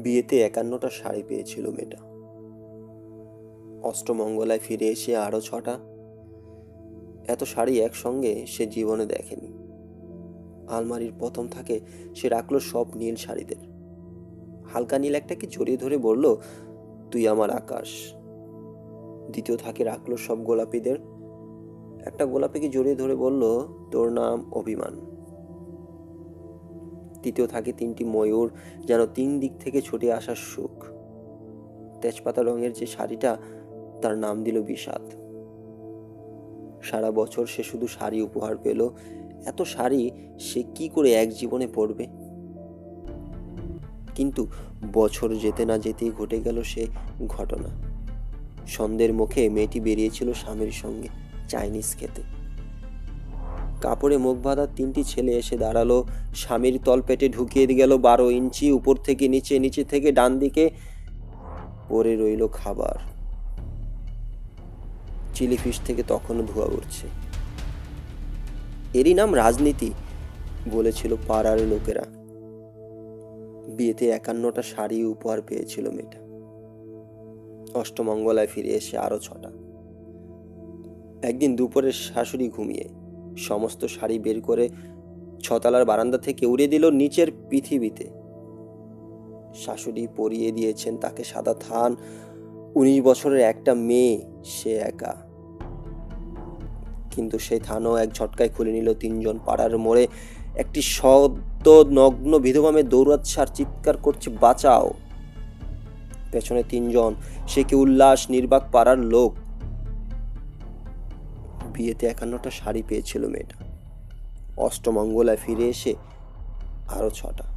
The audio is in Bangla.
বিয়েতে ৫১টা শাড়ি পেয়েছিল মেয়েটা। অষ্টমঙ্গলায় ফিরে এসে আরও ৬টা। এত শাড়ি একসঙ্গে সে জীবনে দেখেনি। আলমারির প্রথম থাকে সে রাখলো সব নীল শাড়িদের। হালকা নীল একটাকে জড়িয়ে ধরে বলল, তুই আমার আকাশ। দ্বিতীয় থাকে রাখলো সব গোলাপিদের। একটা গোলাপিকে জড়িয়ে ধরে বলল, তোর নাম অভিমান। তৃতীয় থাকে ৩টি ময়ূর, যেন ৩ দিক থেকে ছুটে আসার সুখ। তেজপাতা রঙের যে শাড়িটা, তার নাম দিল বিষাদ। সারা বছর সে শুধু শাড়ি উপহার পেল। এত শাড়ি সে কি করে এক জীবনে পরবে? কিন্তু বছর যেতে না যেতেই ঘটে গেল সে ঘটনা। সন্ধ্যের মুখে মেয়েটি বেরিয়েছিল স্বামীর সঙ্গে চাইনিজ খেতে। কাপড়ে মুখ বাঁধা ৩টি ছেলে এসে দাঁড়ালো। স্বামীর তলপেটে ঢুকিয়ে গেল ১২ ইঞ্চি। উপর থেকে নিচে, নিচে থেকে ডান দিকে পড়ে রইল খাবার। চিলি ফিশ থেকে তখনও ধোঁয়া উঠছে। এরই নাম রাজনীতি, বলেছিল পাড়ার লোকেরা। বিয়েতে ৫১টা শাড়ি উপহার পেয়েছিল মেয়েটা। অষ্টমঙ্গলায় ফিরে এসে আরও ৬টা। একদিন দুপুরে শাশুড়ি ঘুমিয়ে সমস্ত শাড়ি বের করে ৬তলার বারান্দা থেকে উড়ে দিল নিচের পৃথিবীতে। শাশুড়ি পরিয়ে দিয়েছেন তাকে সাদা থান। ১৯ বছরের একটা মেয়ে, সে একা। কিন্তু সেই থানও এক ঝটকায় খুলে নিল ৩জন। পাড়ার মোড়ে একটি সদ্য নগ্ন বিধবা মেয়ে দৌড়াচ্ছে আর চিৎকার করছে, বাঁচাও। পেছনে ৩জন, সে কি উল্লাস, নির্বাক পাড়ার লোক। বিয়েতে ৫১টা শাড়ি পেয়েছিল মেয়েটা। অষ্টমঙ্গলায় ফিরে এসে আরও ৬টা।